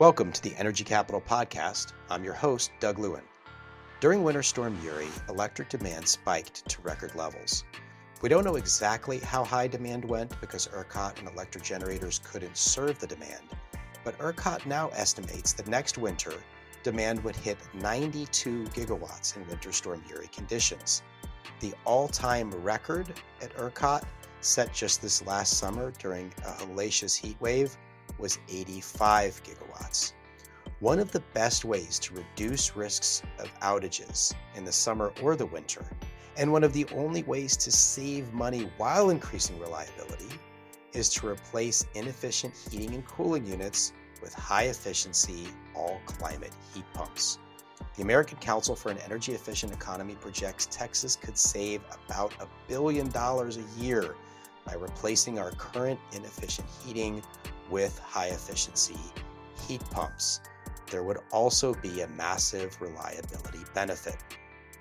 Welcome to the Energy Capital Podcast. I'm your host, Doug Lewin. During Winter Storm Uri, electric demand spiked to record levels. We don't know exactly how high demand went because ERCOT and electric generators couldn't serve the demand, but ERCOT now estimates that next winter, demand would hit 92 gigawatts in Winter Storm Uri conditions. The all-time record at ERCOT, set just this last summer during a hellacious heat wave, was 85 gigawatts. One of the best ways to reduce risks of outages in the summer or the winter, and one of the only ways to save money while increasing reliability, is to replace inefficient heating and cooling units with high-efficiency, all-climate heat pumps. The American Council for an Energy Efficient Economy projects Texas could save about $1 billion a year by replacing our current inefficient heating with high-efficiency heat pumps. There would also be a massive reliability benefit.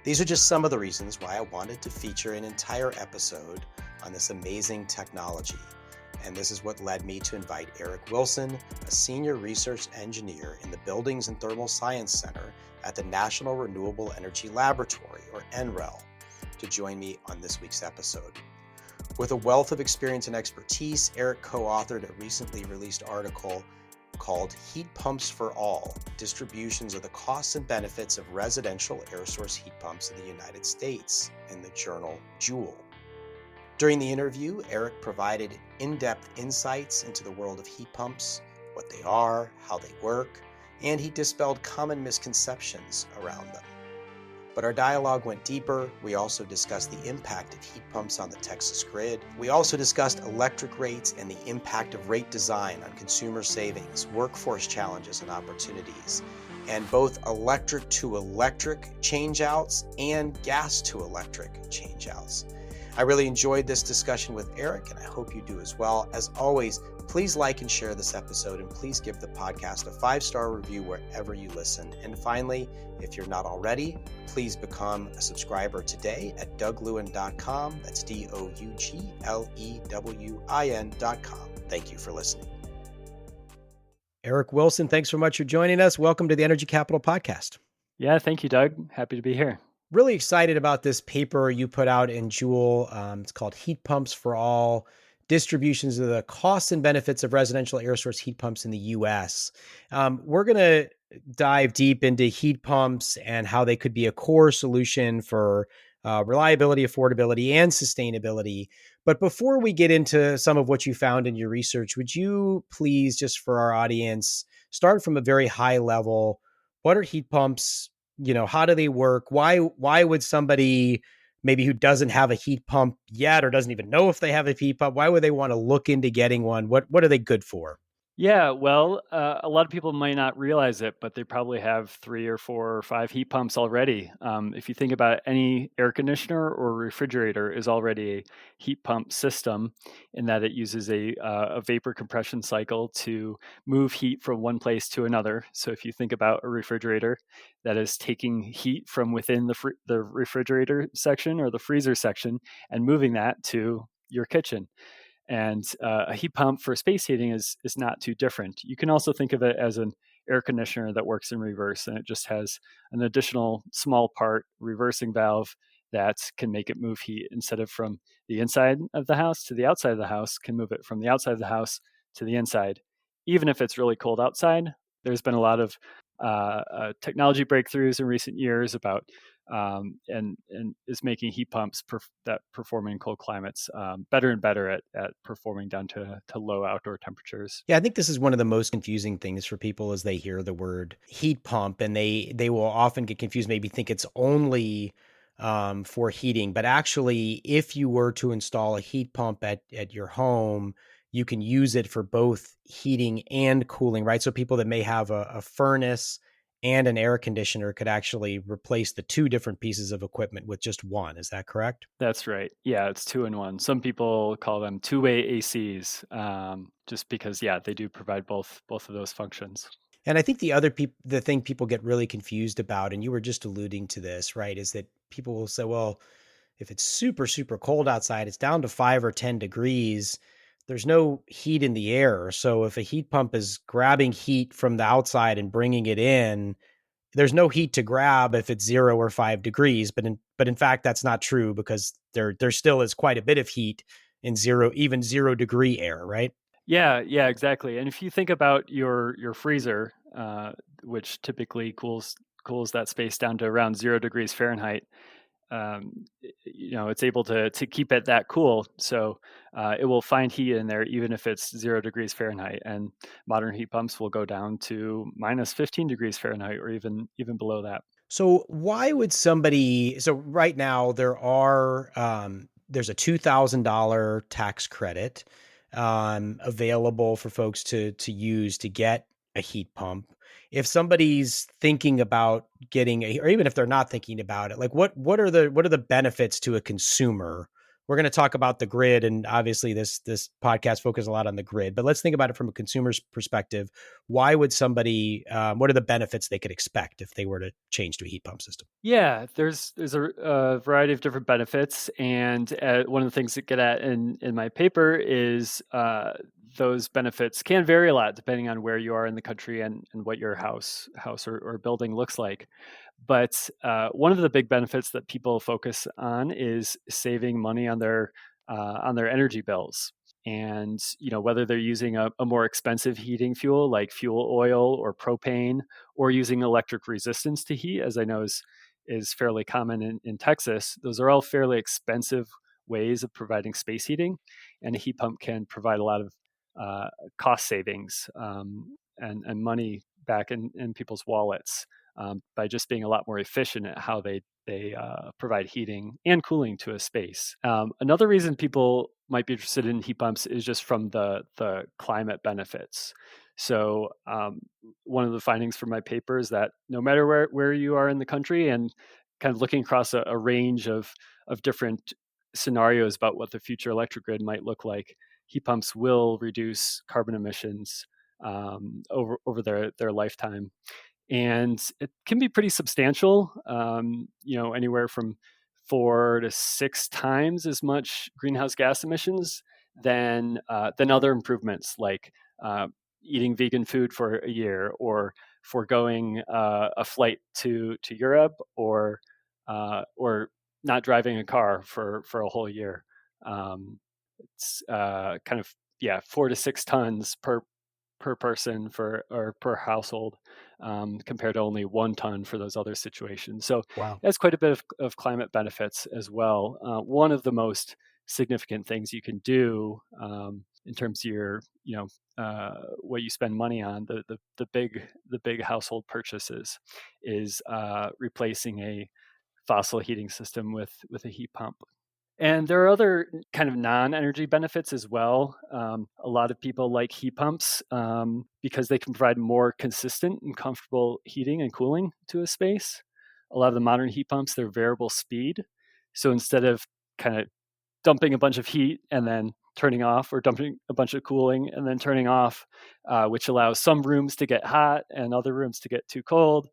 These are just some of the reasons why I wanted to feature an entire episode on this amazing technology. And this is what led me to invite Eric Wilson, a senior research engineer in the Buildings and Thermal Science Center at the National Renewable Energy Laboratory, or NREL, to join me on this week's episode. With a wealth of experience and expertise, Eric co-authored a recently released article called Heat Pumps for All, Distributions of the Costs and Benefits of Residential Air Source Heat Pumps in the United States, in the journal Joule. During the interview, Eric provided in-depth insights into the world of heat pumps, what they are, how they work, and he dispelled common misconceptions around them. But our dialogue went deeper. We also discussed the impact of heat pumps on the Texas grid. We also discussed electric rates and the impact of rate design on consumer savings, workforce challenges and opportunities, and both electric to electric changeouts and gas to electric changeouts. I really enjoyed this discussion with Eric, and I hope you do as well. As always, please like and share this episode, and please give the podcast a 5-star review wherever you listen. And finally, if you're not already, please become a subscriber today at douglewin.com. That's DOUGLEWIN.com. Thank you for listening. Eric Wilson, thanks so much for joining us. Welcome to the Energy Capital Podcast. Yeah, thank you, Doug. Happy to be here. Really excited about this paper you put out in Joule. It's called Heat Pumps for All, Distributions of the Costs and Benefits of Residential Air Source Heat Pumps in the U.S. We're going to dive deep into heat pumps and how they could be a core solution for reliability, affordability, and sustainability. But before we get into some of what you found in your research, would you please, just for our audience, start from a very high level? What are heat pumps? How do they work? Why would somebody maybe who doesn't have a heat pump yet or doesn't even know if they have a heat pump, why would they want to look into getting one? What are they good for? Yeah, well, a lot of people might not realize it, but they probably have 3 or 4 or 5 heat pumps already. If you think about it, any air conditioner or refrigerator is already a heat pump system in that it uses a vapor compression cycle to move heat from one place to another. So if you think about a refrigerator that is taking heat from within the refrigerator section or the freezer section and moving that to your kitchen. And a heat pump for space heating is not too different. You can also think of it as an air conditioner that works in reverse, and it just has an additional small part reversing valve that can make it move heat instead of from the inside of the house to the outside of the house, can move it from the outside of the house to the inside. Even if it's really cold outside, there's been a lot of technology breakthroughs in recent years about and is making heat pumps that perform in cold climates better and better at performing down to low outdoor temperatures. Yeah, I think this is one of the most confusing things for people as they hear the word heat pump, and they will often get confused, maybe think it's only for heating. But actually, if you were to install a heat pump at your home, you can use it for both heating and cooling, right? So people that may have a furnace and an air conditioner could actually replace the 2 different pieces of equipment with just one. Is that correct? That's right. Yeah, it's 2-in-1. Some people call them two-way ACs, just because, they do provide both of those functions. And I think the thing people get really confused about, and you were just alluding to this, right, is that people will say, well, if it's super, super cold outside, it's down to 5 or 10 degrees, there's no heat in the air. So if a heat pump is grabbing heat from the outside and bringing it in, there's no heat to grab if it's 0 or 5 degrees. But in fact, that's not true, because there still is quite a bit of heat in even 0 degree air, right? Yeah, exactly. And if you think about your freezer, which typically cools that space down to around 0 degrees Fahrenheit, it's able to keep it that cool. So it will find heat in there even if it's 0 degrees Fahrenheit. And modern heat pumps will go down to minus 15 degrees Fahrenheit or even below that. So why would somebody? So right now there's a $2,000 tax credit available for folks to use to get a heat pump. If somebody's thinking about getting or even if they're not thinking about it, like what are the benefits to a consumer? We're going to talk about the grid, and obviously this podcast focuses a lot on the grid, but let's think about it from a consumer's perspective. Why would somebody? What are the benefits they could expect if they were to change to a heat pump system? Yeah, there's a variety of different benefits, and one of the things that get at in my paper is those benefits can vary a lot depending on where you are in the country and what your house or building looks like. But one of the big benefits that people focus on is saving money on their energy bills. And whether they're using a more expensive heating fuel like fuel oil or propane, or using electric resistance to heat, as I know is fairly common in Texas. Those are all fairly expensive ways of providing space heating, and a heat pump can provide a lot of cost savings and money back in people's wallets by just being a lot more efficient at how they provide heating and cooling to a space. Another reason people might be interested in heat pumps is just from the climate benefits. So one of the findings from my paper is that no matter where you are in the country, and kind of looking across a range of different scenarios about what the future electric grid might look like, heat pumps will reduce carbon emissions over their lifetime. And it can be pretty substantial, anywhere from 4 to 6 times as much greenhouse gas emissions than other improvements like eating vegan food for a year, or foregoing a flight to Europe, or not driving a car for a whole year. It's kind of 4 to 6 tons per person or per household, compared to only 1 ton for those other situations. So Wow. that's quite a bit of climate benefits as well. One of the most significant things you can do in terms of your, what you spend money on, the big household purchases, is replacing a fossil heating system with a heat pump. And there are other kind of non-energy benefits as well. A lot of people like heat pumps because they can provide more consistent and comfortable heating and cooling to a space. A lot of the modern heat pumps, they're variable speed. So instead of kind of dumping a bunch of heat and then turning off, or dumping a bunch of cooling and then turning off, which allows some rooms to get hot and other rooms to get too cold,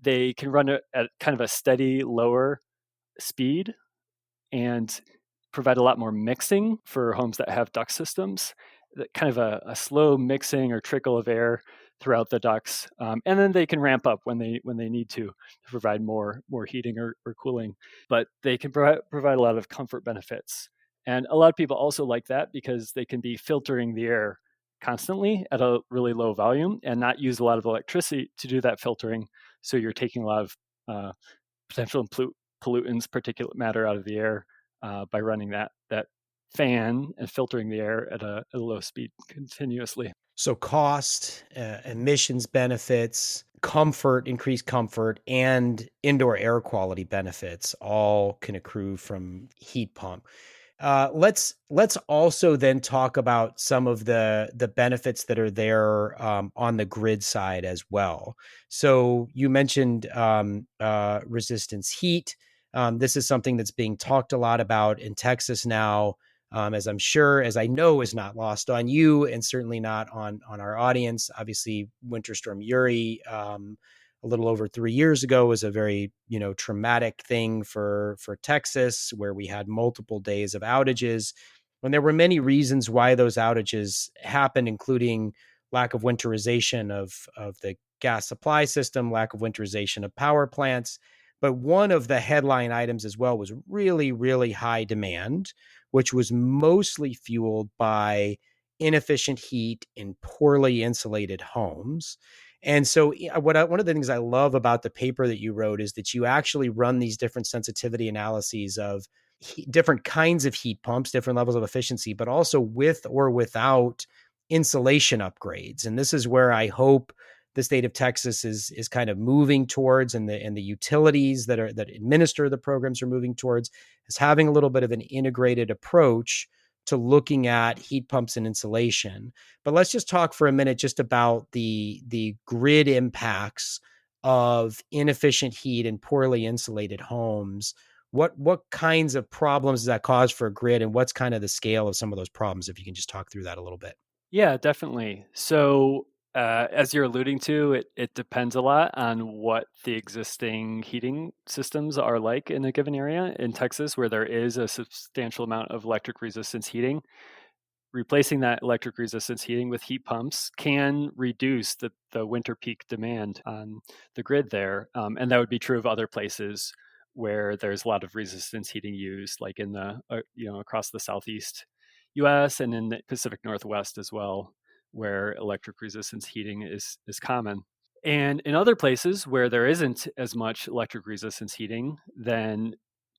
they can run at kind of a steady, lower speed, and provide a lot more mixing for homes that have duct systems, kind of a slow mixing or trickle of air throughout the ducts, and then they can ramp up when they need to provide more heating or cooling. But they can provide a lot of comfort benefits, and a lot of people also like that because they can be filtering the air constantly at a really low volume and not use a lot of electricity to do that filtering. So you're taking a lot of potential pollutants, particulate matter out of the air by running that fan and filtering the air at a low speed continuously. So cost, emissions benefits, comfort, increased comfort, and indoor air quality benefits all can accrue from heat pump. Let's also then talk about some of the benefits that are there on the grid side as well. So you mentioned resistance heat. This is something that's being talked a lot about in Texas now, as I know is not lost on you, and certainly not on our audience. Obviously, Winter Storm Uri, a little over 3 years ago, was a very traumatic thing for Texas, where we had multiple days of outages. when there were many reasons why those outages happened, including lack of winterization of the gas supply system, lack of winterization of power plants. But one of the headline items as well was really, really high demand, which was mostly fueled by inefficient heat in poorly insulated homes. And so one of the things I love about the paper that you wrote is that you actually run these different sensitivity analyses of different kinds of heat pumps, different levels of efficiency, but also with or without insulation upgrades. And this is where I hope the state of Texas is kind of moving towards, and the utilities that administer the programs are moving towards, is having a little bit of an integrated approach to looking at heat pumps and insulation. But let's just talk for a minute just about the grid impacts of inefficient heat in poorly insulated homes. What kinds of problems does that cause for a grid, and what's kind of the scale of some of those problems, if you can just talk through that a little bit? Yeah, definitely. So, as you're alluding to, it depends a lot on what the existing heating systems are like in a given area. In Texas, where there is a substantial amount of electric resistance heating, replacing that electric resistance heating with heat pumps can reduce the winter peak demand on the grid there. And that would be true of other places where there's a lot of resistance heating used, like in the, across the Southeast US and in the Pacific Northwest as well, where electric resistance heating is common. And in other places where there isn't as much electric resistance heating, then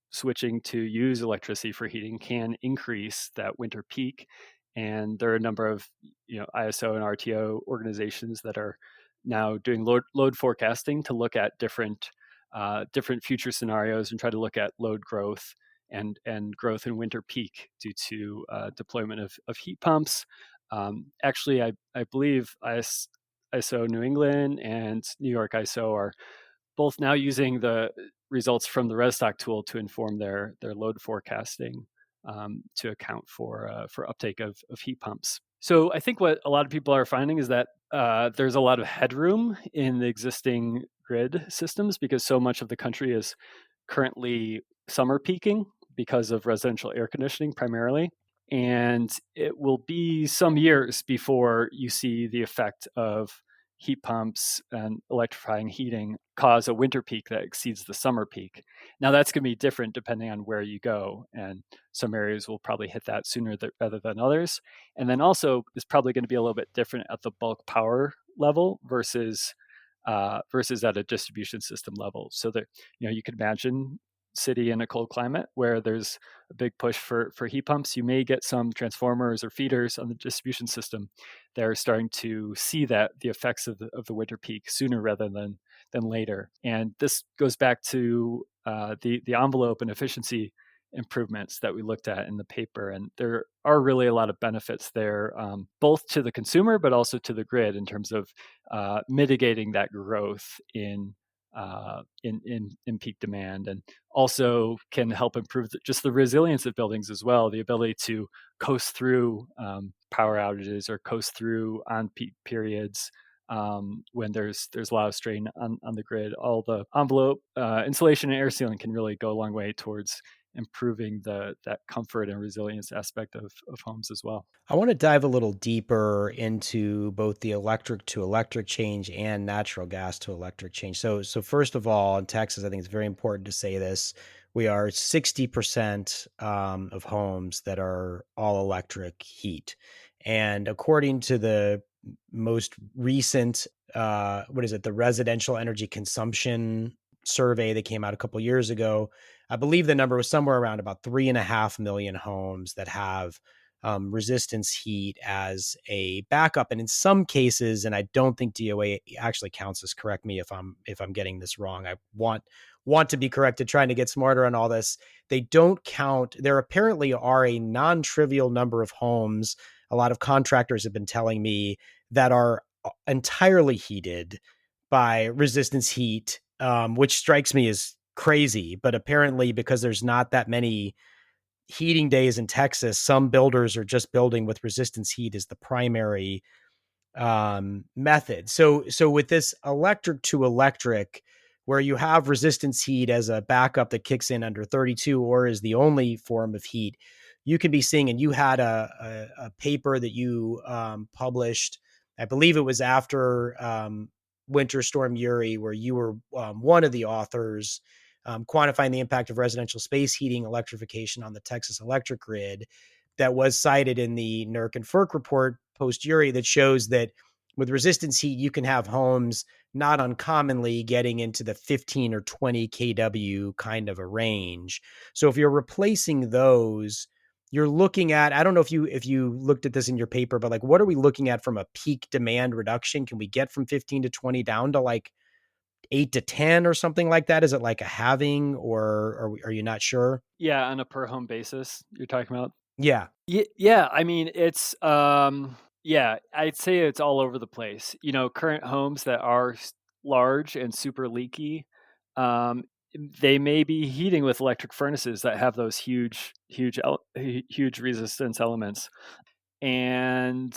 switching to use electricity for heating can increase that winter peak. And there are a number of ISO and RTO organizations that are now doing load forecasting to look at different future scenarios and try to look at load growth and growth in winter peak due to deployment of heat pumps. Actually, I believe ISO New England and New York ISO are both now using the results from the Restock tool to inform their load forecasting to account for uptake of heat pumps. So I think what a lot of people are finding is that there's a lot of headroom in the existing grid systems because so much of the country is currently summer peaking because of residential air conditioning primarily. And it will be some years before you see the effect of heat pumps and electrifying heating cause a winter peak that exceeds the summer peak. Now, that's going to be different depending on where you go. And some areas will probably hit that sooner rather than others. And then also, it's probably going to be a little bit different at the bulk power level versus at a distribution system level. So that you could imagine city in a cold climate where there's a big push for heat pumps, you may get some transformers or feeders on the distribution system that are starting to see that the effects of the winter peak sooner rather than later. And this goes back to the envelope and efficiency improvements that we looked at in the paper. And there are really a lot of benefits there, both to the consumer, but also to the grid in terms of mitigating that growth in peak demand, and also can help improve just the resilience of buildings as well, the ability to coast through power outages or coast through on peak periods when there's a lot of strain on the grid. All the envelope, insulation, and air sealing can really go a long way towards improving that comfort and resilience aspect of homes as well. I want to dive a little deeper into both the electric to electric change and natural gas to electric change. So first of all, in Texas, I think it's very important to say this. We are 60% of homes that are all electric heat. And according to the most recent, the residential energy consumption survey that came out a couple of years ago, I believe the number was somewhere around about 3.5 million homes that have resistance heat as a backup. And in some cases, and I don't think DOA actually counts this, correct me if I'm getting this wrong. I want to be corrected, trying to get smarter on all this. They don't count. There apparently are a non-trivial number of homes, a lot of contractors have been telling me, that are entirely heated by resistance heat, which strikes me as crazy. But apparently, because there's not that many heating days in Texas, some builders are just building with resistance heat as the primary method. So with this electric to electric, where you have resistance heat as a backup that kicks in under 32 or is the only form of heat, you can be seeing, and you had a paper that you published, I believe it was after Winter Storm Uri, where you were one of the authors, quantifying the impact of residential space heating electrification on the Texas electric grid, that was cited in the NERC and FERC report post Uri, that shows that with resistance heat, you can have homes not uncommonly getting into the 15 or 20 kW kind of a range. So if you're replacing those, you're looking at, I don't know if you looked at this in your paper, but like, what are we looking at from a peak demand reduction? Can we get from 15 to 20 down to like 8 to 10 or something like that? Is it like a halving, or are you not sure? Yeah, on a per home basis, you're talking about. Yeah. Yeah, I mean, it's yeah, I'd say it's all over the place. Current homes that are large and super leaky, um, they may be heating with electric furnaces that have those huge resistance elements. And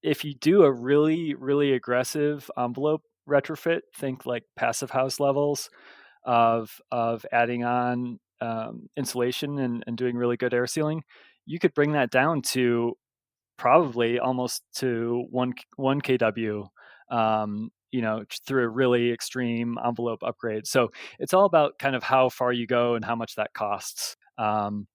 if you do a really, really aggressive envelope retrofit, think like passive house levels of adding on insulation and doing really good air sealing, you could bring that down to probably almost to one kW, through a really extreme envelope upgrade. So it's all about kind of how far you go and how much that costs. And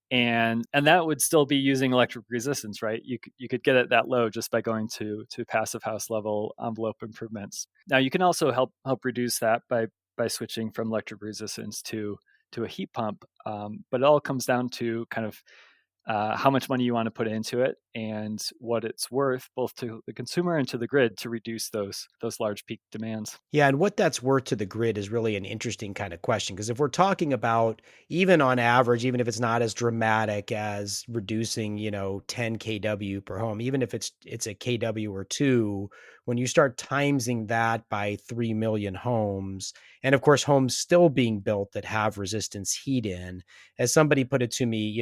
that would still be using electric resistance, right? You could get it that low just by going to passive house level envelope improvements. Now you can also help reduce that by switching from electric resistance to a heat pump. But it all comes down to kind of how much money you want to put into it and what it's worth, both to the consumer and to the grid, to reduce those large peak demands. Yeah, and what that's worth to the grid is really an interesting kind of question, because if we're talking about, even on average, even if it's not as dramatic as reducing, 10 kW per home, even if it's a kW or two, when you start timesing that by 3 million homes, and of course homes still being built that have resistance heat in, as somebody put it to me,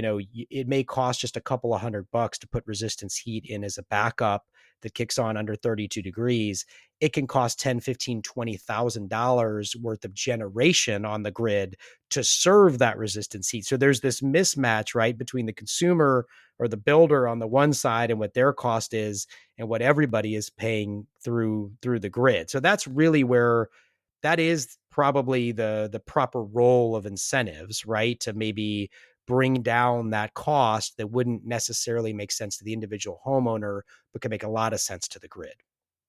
it may cost just a couple of $100 to put resistance heat in as a backup that kicks on under 32 degrees. It can cost $10, $15, $20,000 worth of generation on the grid to serve that resistance heat. So there's this mismatch, right, between the consumer or the builder on the one side and what their cost is and what everybody is paying through the grid. So that's really where that is probably the proper role of incentives, right, to maybe bring down that cost that wouldn't necessarily make sense to the individual homeowner, but can make a lot of sense to the grid.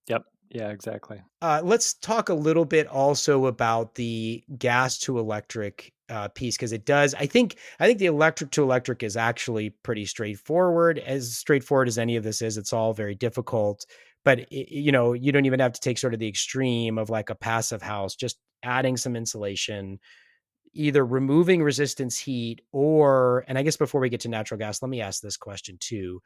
Yep. Yeah, exactly. Let's talk a little bit also about the gas to electric piece, because it does. I think the electric to electric is actually pretty straightforward, as any of this is. It's all very difficult, but you don't even have to take sort of the extreme of like a passive house, just adding some insulation, either removing resistance heat, or, and I guess before we get to natural gas, let me ask this question too.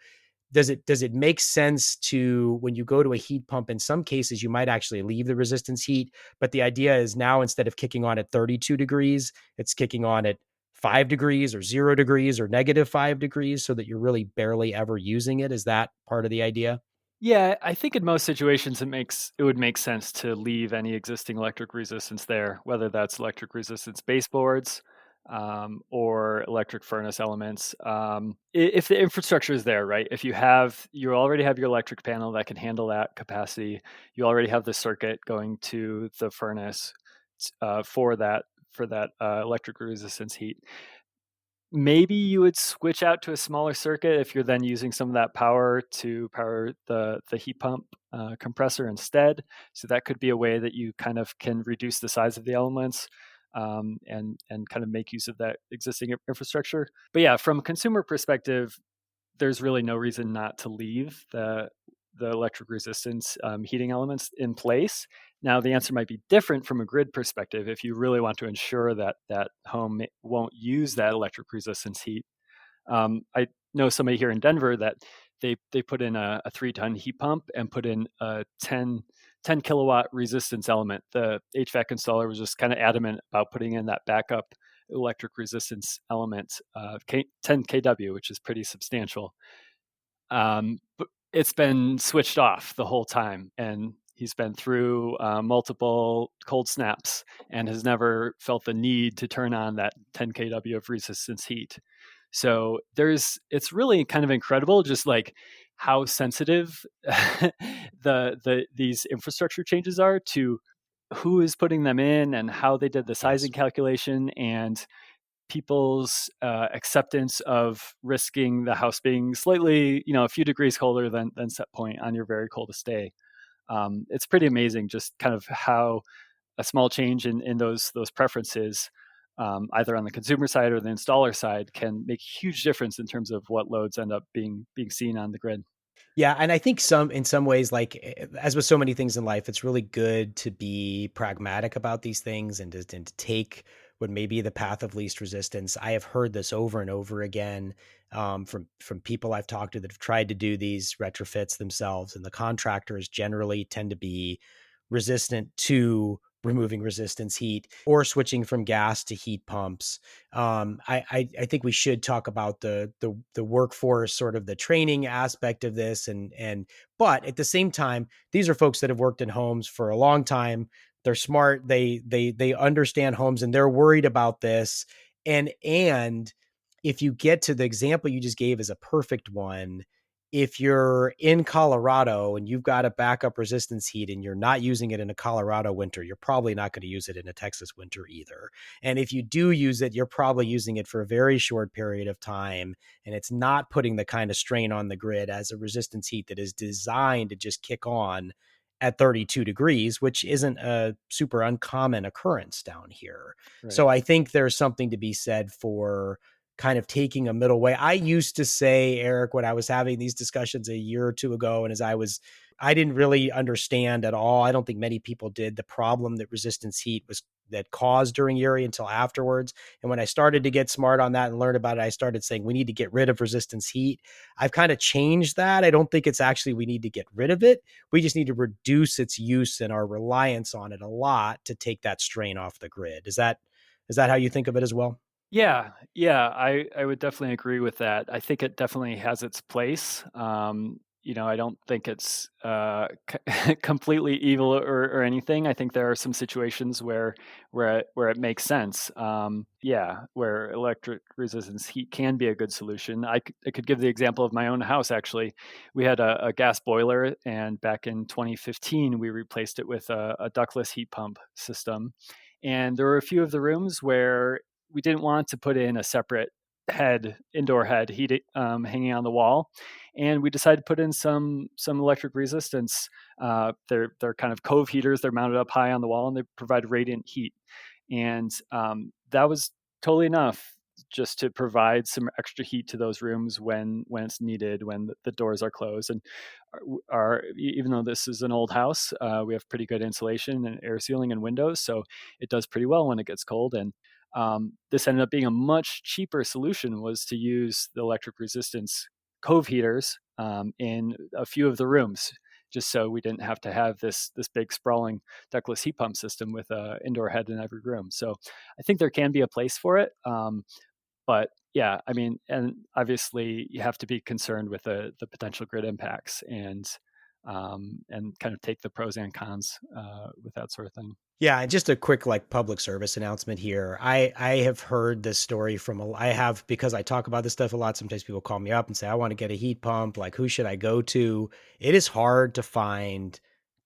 Does it make sense to, when you go to a heat pump, in some cases you might actually leave the resistance heat, but the idea is now, instead of kicking on at 32 degrees, it's kicking on at 5 degrees or 0 degrees or -5 degrees, so that you're really barely ever using it? Is that part of the idea? Yeah, I think in most situations it would make sense to leave any existing electric resistance there, whether that's electric resistance baseboards, or electric furnace elements. If the infrastructure is there, right? If you already have your electric panel that can handle that capacity, you already have the circuit going to the furnace for that electric resistance heat. Maybe you would switch out to a smaller circuit if you're then using some of that power to power the heat pump compressor instead. So that could be a way that you kind of can reduce the size of the elements, and kind of make use of that existing infrastructure. But yeah, from a consumer perspective, there's really no reason not to leave the electric resistance heating elements in place. Now, the answer might be different from a grid perspective. If you really want to ensure that that home won't use that electric resistance heat, I know somebody here in Denver that they put in a 3-ton heat pump and put in a 10 kilowatt resistance element. The HVAC installer was just kind of adamant about putting in that backup electric resistance element, 10 kW, which is pretty substantial. But it's been switched off the whole time, and he's been through multiple cold snaps and has never felt the need to turn on that 10 kW of resistance heat. So it's really kind of incredible, just like how sensitive these infrastructure changes are to who is putting them in and how they did the Yes. sizing calculation, and people's acceptance of risking the house being slightly, a few degrees colder than set point on your very coldest day. It's pretty amazing just kind of how a small change in those preferences, either on the consumer side or the installer side, can make a huge difference in terms of what loads end up being seen on the grid. Yeah, and I think in some ways, like as with so many things in life, it's really good to be pragmatic about these things and to take what may be the path of least resistance. I have heard this over and over again from people I've talked to that have tried to do these retrofits themselves, and the contractors generally tend to be resistant to removing resistance heat or switching from gas to heat pumps. I think we should talk about the workforce, sort of the training aspect of this, but at the same time, these are folks that have worked in homes for a long time. They're smart. They understand homes, and they're worried about this. And if you get to the example you just gave, is a perfect one. If you're in Colorado and you've got a backup resistance heat and you're not using it in a Colorado winter, you're probably not going to use it in a Texas winter either. And if you do use it, you're probably using it for a very short period of time. And it's not putting the kind of strain on the grid as a resistance heat that is designed to just kick on at 32 degrees, which isn't a super uncommon occurrence down here. So Right. I think there's something to be said for kind of taking a middle way. I used to say, Eric, when I was having these discussions a year or two ago, and I didn't really understand at all. I don't think many people did, the problem that resistance heat was that caused during Uri until afterwards. And when I started to get smart on that and learn about it, I started saying we need to get rid of resistance heat. I've kind of changed that. I don't think it's actually we need to get rid of it. We just need to reduce its use and our reliance on it a lot to take that strain off the grid. Is that how you think of it as well? Yeah, I would definitely agree with that. I think it definitely has its place. I don't think it's completely evil or anything. I think there are some situations where it makes sense. Yeah, where electric resistance heat can be a good solution. I could give the example of my own house. Actually, we had a gas boiler, and back in 2015, we replaced it with a ductless heat pump system. And there were a few of the rooms where we didn't want to put in a separate indoor head heat hanging on the wall, and we decided to put in some electric resistance. They're kind of cove heaters. They're mounted up high on the wall, and they provide radiant heat. And that was totally enough just to provide some extra heat to those rooms when it's needed, when the doors are closed. And even though this is an old house, we have pretty good insulation and air sealing and windows, so it does pretty well when it gets cold. And this ended up being a much cheaper solution, was to use the electric resistance cove heaters in a few of the rooms, just so we didn't have to have this big sprawling ductless heat pump system with an indoor head in every room. So I think there can be a place for it. But yeah, I mean, and obviously you have to be concerned with the potential grid impacts, and kind of take the pros and cons with that sort of thing. Yeah, and just a quick like public service announcement here. I have heard this story I have, because I talk about this stuff a lot. Sometimes people call me up and say, I want to get a heat pump. Like, who should I go to? It is hard to find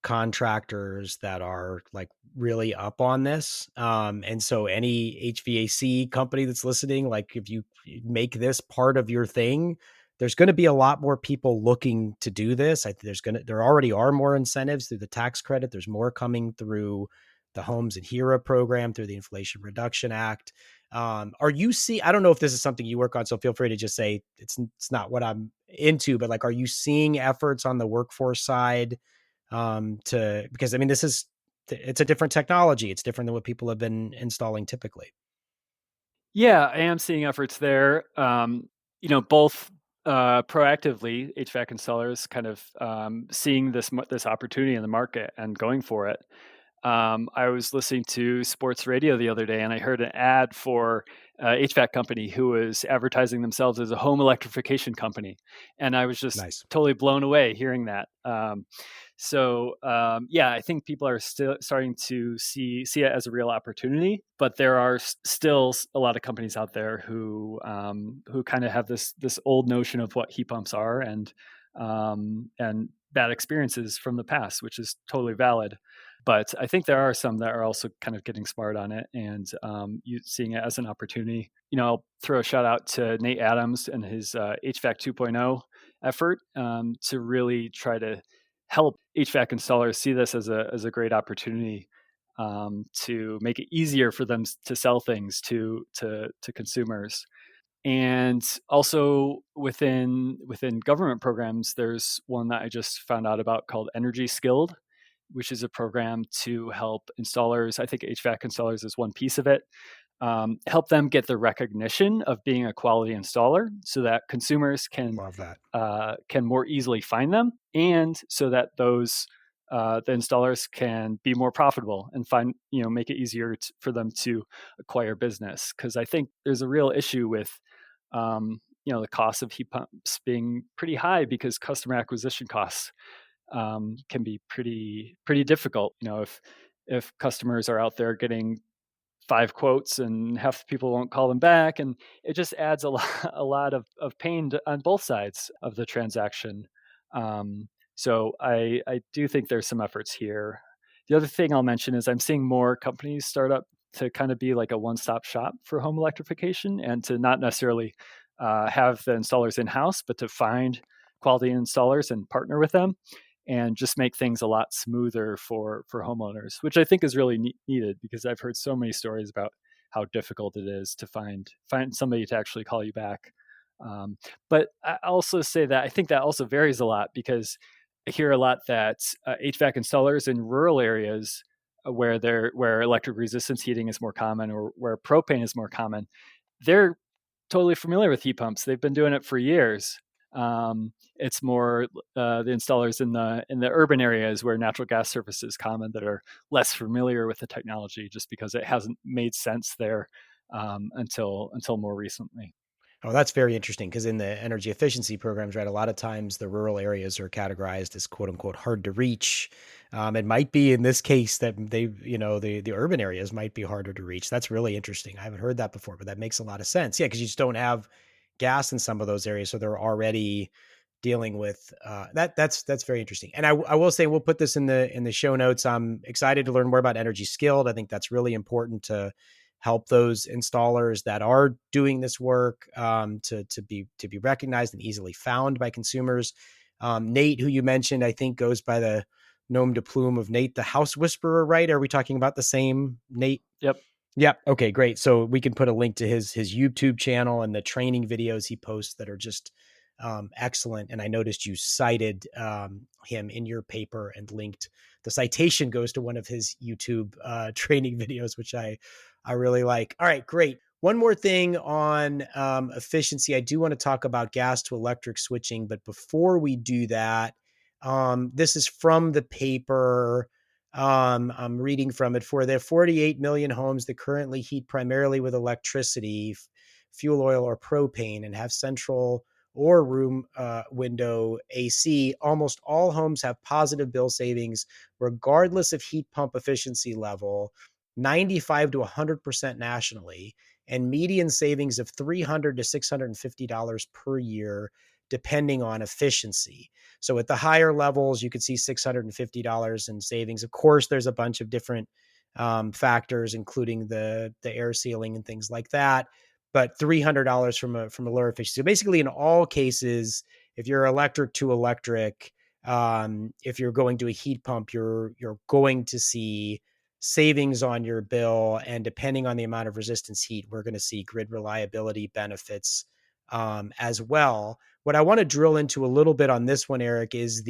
contractors that are like really up on this. And so any HVAC company that's listening, like if you make this part of your thing, there's going to be a lot more people looking to do this. I think there already are more incentives through the tax credit. There's more coming through the Homes and HERA program, through the Inflation Reduction Act. Are you I don't know if this is something you work on, so feel free to just say it's not what I'm into, but like, are you seeing efforts on the workforce side because I mean, it's a different technology. It's different than what people have been installing typically. Yeah, I am seeing efforts there. Both proactively, HVAC installers kind of seeing this opportunity in the market and going for it, I was listening to sports radio the other day, and I heard an ad for HVAC company who was advertising themselves as a home electrification company, and I was just Nice. totally blown away hearing that. Yeah, I think people are still starting to see it as a real opportunity, but there are still a lot of companies out there who kind of have this old notion of what heat pumps are, and bad experiences from the past, which is totally valid. But I think there are some that are also kind of getting smart on it and seeing it as an opportunity. I'll throw a shout out to Nate Adams and his HVAC 2.0 effort to really try to help HVAC installers see this as a great opportunity to make it easier for them to sell things to consumers. And also within government programs, there's one that I just found out about called Energy Skilled, which is a program to help installers. I think HVAC installers is one piece of it. Help them get the recognition of being a quality installer, so that consumers Love that. can more easily find them, and so that the installers can be more profitable and make it easier for them to acquire business. Because I think there's a real issue with the cost of heat pumps being pretty high, because customer acquisition costs can be pretty difficult. If customers are out there getting 5 quotes and half the people won't call them back, and it just adds a lot of pain on both sides of the transaction. So I do think there's some efforts here. The other thing I'll mention is I'm seeing more companies start up to kind of be like a one-stop shop for home electrification, and to not necessarily have the installers in-house, but to find quality installers and partner with them, and just make things a lot smoother for homeowners, which I think is really needed, because I've heard so many stories about how difficult it is to find somebody to actually call you back. But I also say that I think that also varies a lot, because I hear a lot that HVAC installers in rural areas where electric resistance heating is more common, or where propane is more common, they're totally familiar with heat pumps. They've been doing it for years. It's more the installers in the urban areas where natural gas service is common that are less familiar with the technology, just because it hasn't made sense there until more recently. Oh, that's very interesting, because in the energy efficiency programs, right, a lot of times the rural areas are categorized as quote unquote hard to reach. It might be in this case that the urban areas might be harder to reach. That's really interesting. I haven't heard that before, but that makes a lot of sense. Yeah, because you just don't have gas in some of those areas, so they're already dealing with that. That's very interesting. And I will say, we'll put this in the show notes. I'm excited to learn more about Energy Skilled. I think that's really important to help those installers that are doing this work to be recognized and easily found by consumers. Nate, who you mentioned, I think goes by the nom de plume of Nate the House Whisperer, right? Are we talking about the same Nate? Yep. Yep. Okay, great. So we can put a link to his YouTube channel and the training videos he posts that are just excellent. And I noticed you cited him in your paper and linked. The citation goes to one of his YouTube training videos, which I really like. All right, great. One more thing on efficiency. I do want to talk about gas to electric switching, but before we do that, this is from the paper. I'm reading from it. For the 48 million homes that currently heat primarily with electricity, fuel oil, or propane, and have central or room window AC, almost all homes have positive bill savings, regardless of heat pump efficiency level, 95 to 100% nationally, and median savings of $300 to $650 per year, depending on efficiency. So at the higher levels, you could see $650 in savings. Of course, there's a bunch of different factors, including the air sealing and things like that. But $300 from a lower efficiency. So basically, in all cases, if you're electric to electric, if you're going to a heat pump, you're going to see savings on your bill, and depending on the amount of resistance heat, we're going to see grid reliability benefits as well. What I want to drill into a little bit on this one, Eric, is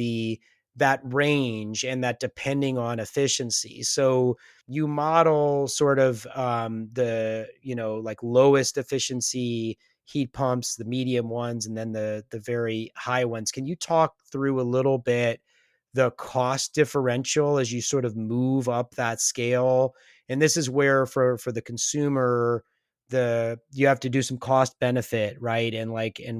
that range and that depending on efficiency. So you model sort of the like lowest efficiency heat pumps, the medium ones, and then the very high ones. Can you talk through a little bit the cost differential as you sort of move up that scale. And this is where for the consumer, you have to do some cost benefit, right? And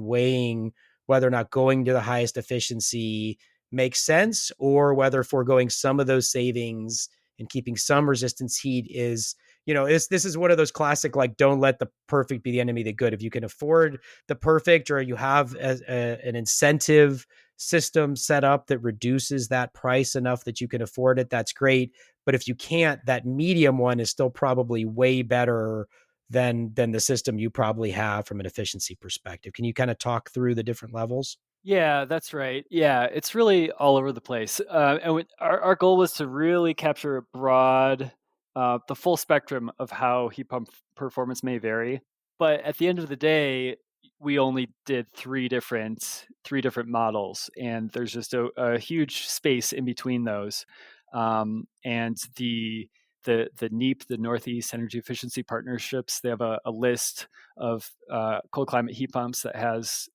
weighing whether or not going to the highest efficiency makes sense, or whether foregoing some of those savings and keeping some resistance heat is, this is one of those classic, like, don't let the perfect be the enemy of the good. If you can afford the perfect, or you have an incentive system set up that reduces that price enough that you can afford it, that's great. But if you can't, that medium one is still probably way better than the system you probably have from an efficiency perspective. Can you kind of talk through the different levels? Yeah, that's right. Yeah, it's really all over the place. Our goal was to really capture a broad, the full spectrum of how heat pump performance may vary. But at the end of the day, we only did three different models, and there's just a huge space in between those. And the NEEP, the Northeast Energy Efficiency Partnerships, they have a list of cold climate heat pumps that has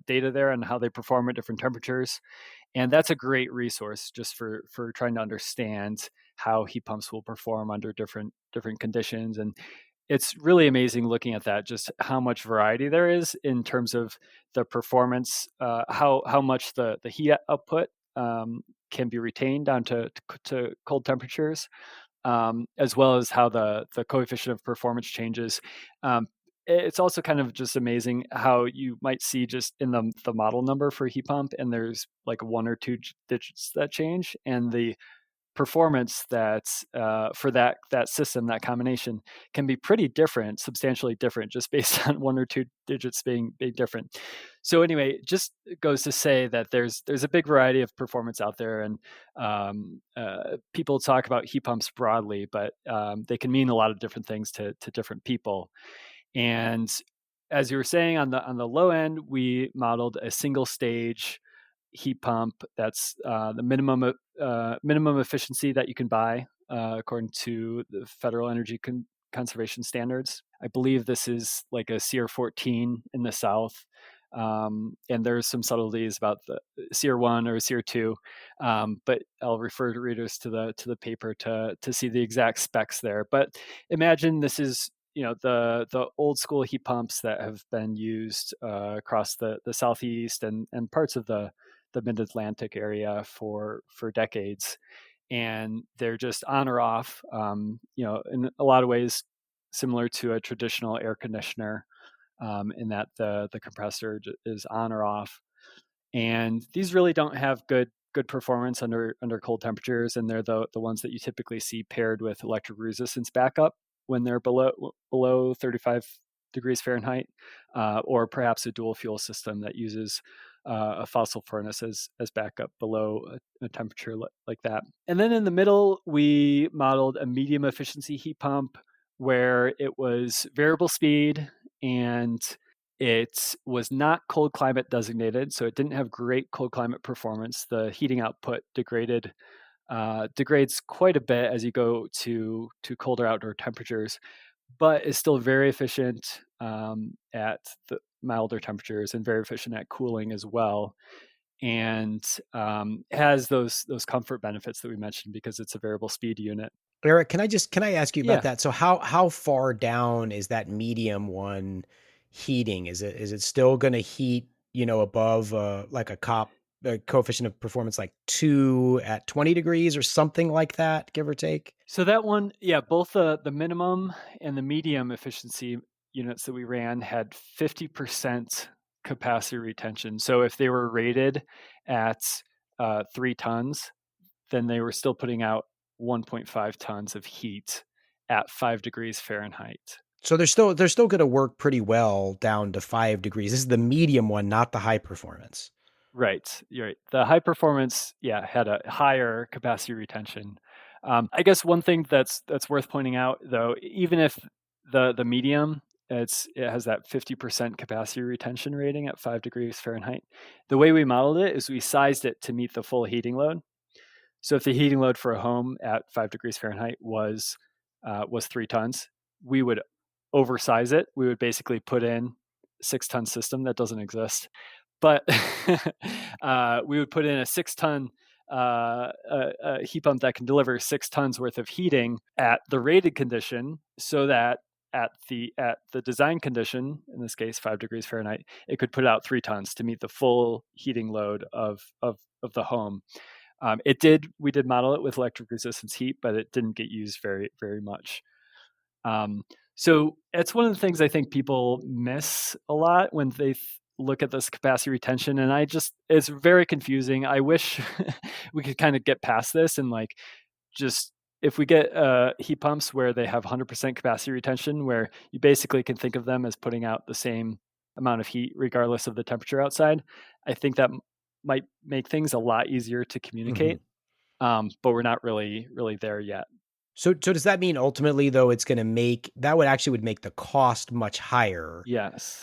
data there on how they perform at different temperatures. And that's a great resource just for trying to understand how heat pumps will perform under different conditions. And it's really amazing looking at that, just how much variety there is in terms of the performance, how much the heat output can be retained down to cold temperatures, as well as how the coefficient of performance changes. It's also kind of just amazing how you might see just in the model number for heat pump, and there's like one or two digits that change, and the performance that's for that system, that combination, can be pretty different, substantially different, just based on one or two digits being different. So anyway, just goes to say that there's a big variety of performance out there, and people talk about heat pumps broadly, but they can mean a lot of different things to different people. And as you were saying, on the low end, we modeled a single stage heat pump that's the minimum efficiency that you can buy according to the Federal Energy Conservation Standards. I believe this is like a SEER 14 in the South. And there's some subtleties about the SEER 1 or SEER 2, but I'll refer to readers to the paper to see the exact specs there. But imagine this is the old school heat pumps that have been used across the southeast and parts of the mid-Atlantic area for decades, and they're just on or off. In a lot of ways, similar to a traditional air conditioner, in that the compressor is on or off. And these really don't have good performance under cold temperatures, and they're the ones that you typically see paired with electric resistance backup when they're below 35 degrees Fahrenheit, or perhaps a dual fuel system that uses a fossil furnace as backup below a temperature like that. And then in the middle, we modeled a medium efficiency heat pump where it was variable speed, and it was not cold climate designated, so it didn't have great cold climate performance. The heating output degrades quite a bit as you go to colder outdoor temperatures, but is still very efficient at the milder temperatures, and very efficient at cooling as well. And has those comfort benefits that we mentioned because it's a variable speed unit. Eric, can I ask you about Yeah. that? So how far down is that medium one heating? Is it still going to heat, above like a coefficient of performance like 2 at 20 degrees or something like that, give or take? So that one, yeah, both the minimum and the medium efficiency units that we ran had 50% capacity retention. So if they were rated at 3 tons, then they were still putting out 1.5 tons of heat at 5 degrees Fahrenheit. So they're still going to work pretty well down to 5 degrees. This is the medium one, not the high performance. Right, you're right. The high performance, yeah, had a higher capacity retention. I guess one thing that's worth pointing out, though, even if the medium, it has that 50% capacity retention rating at 5 degrees Fahrenheit. The way we modeled it is we sized it to meet the full heating load. So if the heating load for a home at 5 degrees Fahrenheit was 3 tons, we would oversize it. We would basically put in a 6-ton system that doesn't exist, but we would put in a 6-ton a heat pump that can deliver 6 tons worth of heating at the rated condition, so that at the design condition, in this case 5 degrees Fahrenheit, it could put out 3 tons to meet the full heating load of the home. We did model it with electric resistance heat, but it didn't get used very, very much. So it's one of the things I think people miss a lot when they look at this capacity retention. And it's very confusing. I wish we could kind of get past this and like, just if we get heat pumps where they have 100% capacity retention, where you basically can think of them as putting out the same amount of heat regardless of the temperature outside, I think that might make things a lot easier to communicate. But we're not really there yet. So does that mean ultimately though it's going to make the cost much higher? Yes.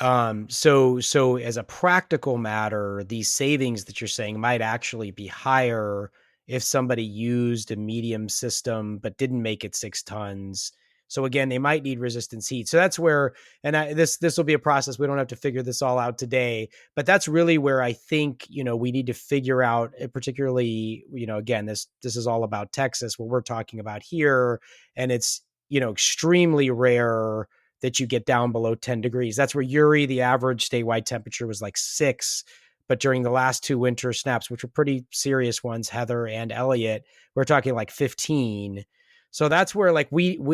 So as a practical matter, these savings that you're saying might actually be higher if somebody used a medium system but didn't make it 6 tons. So again, they might need resistance heat. So that's where, and this will be a process. We don't have to figure this all out today, but that's really where I think, we need to figure out, particularly, again, this is all about Texas, what we're talking about here. And it's, extremely rare that you get down below 10 degrees. That's where Uri, the average statewide temperature was like 6. But during the last 2 winter snaps, which were pretty serious ones, Heather and Elliot, we're talking like 15. So that's where like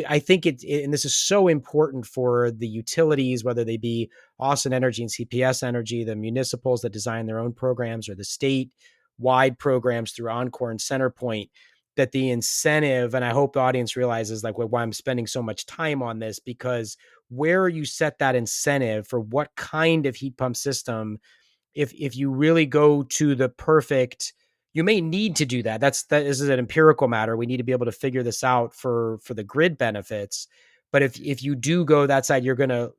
I think and this is so important for the utilities, whether they be Austin Energy and CPS Energy, the municipals that design their own programs, or the state-wide programs through Encore and Centerpoint, that the incentive, and I hope the audience realizes like why I'm spending so much time on this, because where you set that incentive for what kind of heat pump system, if you really go to the perfect, you may need to do that. This is an empirical matter. We need to be able to figure this out for the grid benefits. But if you do go that side, you're gonna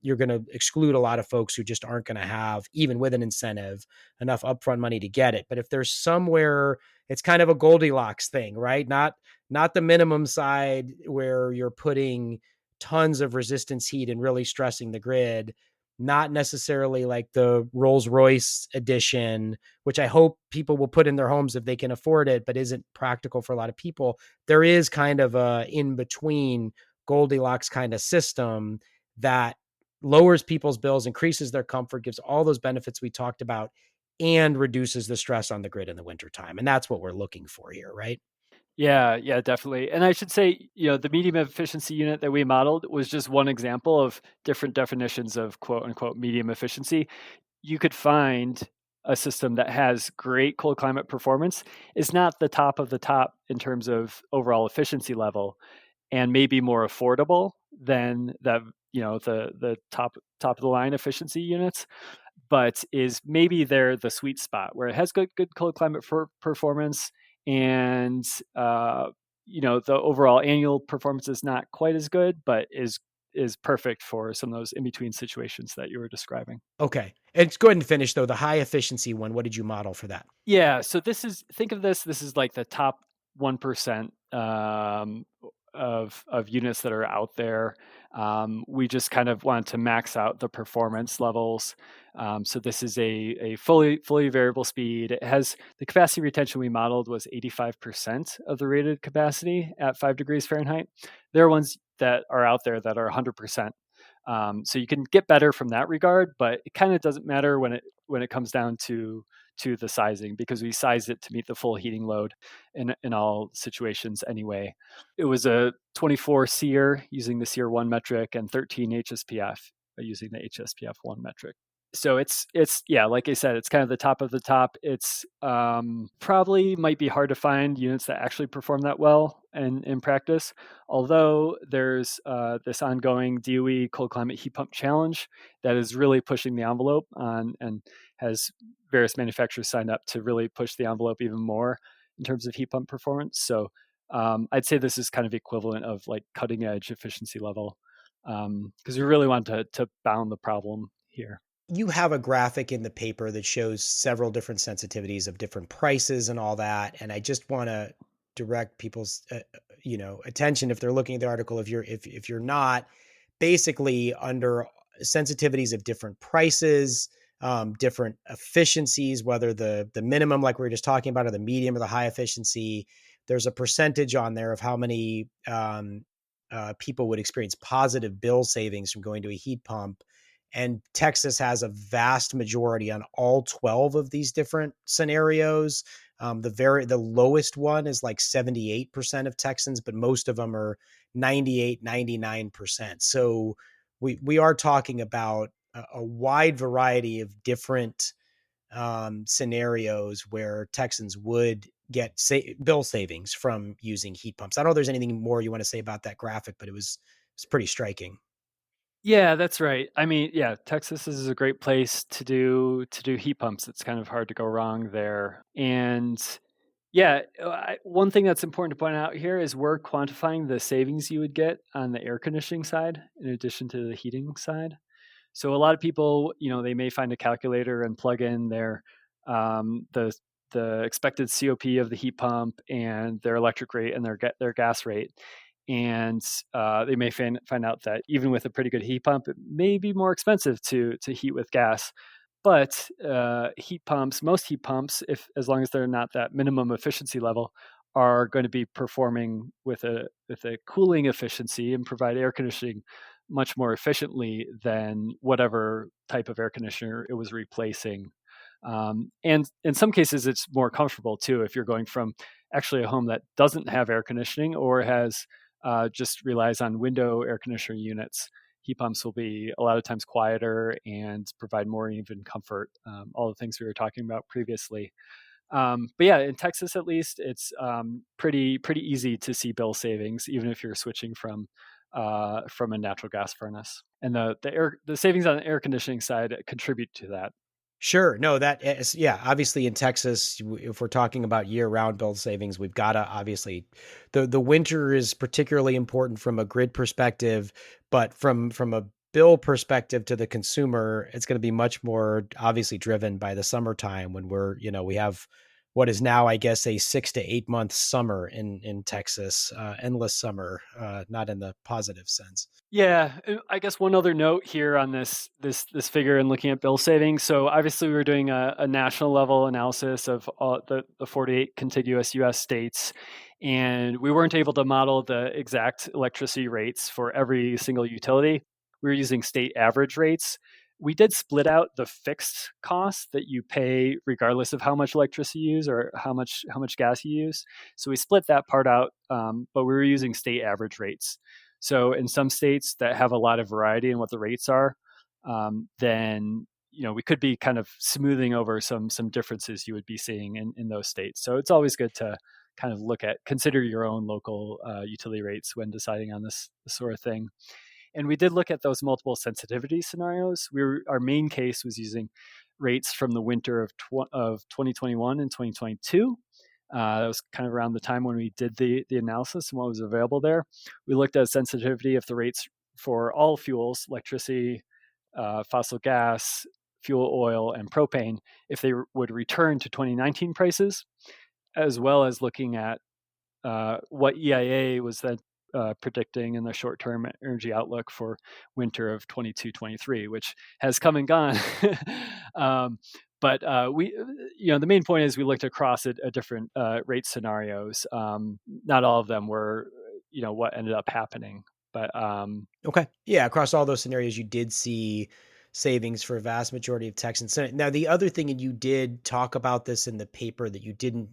exclude a lot of folks who just aren't gonna have, even with an incentive, enough upfront money to get it. But if there's somewhere, it's kind of a Goldilocks thing, right? Not the minimum side where you're putting tons of resistance heat and really stressing the grid, not necessarily like the Rolls-Royce edition, which I hope people will put in their homes if they can afford it, but isn't practical for a lot of people. There is kind of a in-between Goldilocks kind of system that lowers people's bills, increases their comfort, gives all those benefits we talked about, and reduces the stress on the grid in the wintertime. And that's what we're looking for here, right? Yeah, definitely. And I should say, the medium efficiency unit that we modeled was just one example of different definitions of quote unquote medium efficiency. You could find a system that has great cold climate performance, is not the top of the top in terms of overall efficiency level, and maybe more affordable than the top of the line efficiency units, but is maybe the sweet spot where it has good cold climate performance, and the overall annual performance is not quite as good, but is perfect for some of those in between situations that you were describing. Okay. And go ahead and finish though. The high efficiency one, what did you model for that? Yeah. So think of this is like the top 1% of units that are out there. We just kind of want to max out the performance levels. So this is a fully variable speed. It has the capacity retention we modeled was 85% of the rated capacity at 5 degrees Fahrenheit. There are ones that are out there that are 100%. So you can get better from that regard, but it kind of doesn't matter when it comes down to the sizing, because we sized it to meet the full heating load in all situations anyway. It was a 24 SEER using the SEER 1 metric, and 13 HSPF using the HSPF 1 metric. So it's like I said, it's kind of the top of the top. It's probably might be hard to find units that actually perform that well in practice, although there's this ongoing DOE cold climate heat pump challenge that is really pushing the envelope on, and has various manufacturers signed up to really push the envelope even more in terms of heat pump performance. So I'd say this is kind of equivalent of like cutting edge efficiency level, because we really want to bound the problem here. You have a graphic in the paper that shows several different sensitivities of different prices and all that. And I just want to direct people's, attention, if they're looking at the article, if you're not, basically under sensitivities of different prices, different efficiencies, whether the minimum, like we were just talking about, or the medium or the high efficiency. There's a percentage on there of how many people would experience positive bill savings from going to a heat pump. And Texas has a vast majority on all 12 of these different scenarios. The lowest one is like 78% of Texans, but most of them are 98, 99%. So we are talking about a wide variety of different scenarios where Texans would get bill savings from using heat pumps. I don't know if there's anything more you want to say about that graphic, but it's pretty striking. Yeah, that's right. I mean, yeah, Texas is a great place to do heat pumps. It's kind of hard to go wrong there. And yeah, one thing that's important to point out here is we're quantifying the savings you would get on the air conditioning side in addition to the heating side. So a lot of people, they may find a calculator and plug in their the expected COP of the heat pump and their electric rate and their gas rate, and they may find out that even with a pretty good heat pump, it may be more expensive to heat with gas. But most heat pumps, if as long as they're not that minimum efficiency level, are going to be performing with a cooling efficiency and provide air conditioning much more efficiently than whatever type of air conditioner it was replacing. And in some cases, it's more comfortable too if you're going from actually a home that doesn't have air conditioning or has just relies on window air conditioner units. Heat pumps will be a lot of times quieter and provide more even comfort. All the things we were talking about previously. But yeah, in Texas at least, it's pretty easy to see bill savings, even if you're switching from a natural gas furnace. And the savings on the air conditioning side contribute to that. Sure. No, that is, yeah, obviously in Texas, if we're talking about year-round bill savings, we've got to obviously the winter is particularly important from a grid perspective, but from a bill perspective to the consumer, it's going to be much more obviously driven by the summertime when we have what is now, I guess, a 6 to 8 month summer in Texas, endless summer, not in the positive sense. Yeah, I guess one other note here on this figure and looking at bill savings. So obviously we were doing a national level analysis of all the 48 contiguous U.S. states, and we weren't able to model the exact electricity rates for every single utility. We were using state average rates. We did split out the fixed costs that you pay regardless of how much electricity you use or how much gas you use. So we split that part out, but we were using state average rates. So in some states that have a lot of variety in what the rates are, then we could be kind of smoothing over some differences you would be seeing in those states. So it's always good to kind of consider your own local utility rates when deciding on this sort of thing. And we did look at those multiple sensitivity scenarios. Our main case was using rates from the winter of 2021 and 2022. That was kind of around the time when we did the analysis and what was available there. We looked at sensitivity of the rates for all fuels, electricity, fossil gas, fuel oil, and propane, if they would return to 2019 prices, as well as looking at what EIA was then predicting in the short-term energy outlook for winter of 22-23, which has come and gone. But the main point is we looked across at different rate scenarios. Not all of them were, what ended up happening. But okay, yeah, across all those scenarios, you did see savings for a vast majority of Texans. So now, the other thing, and you did talk about this in the paper, that you didn't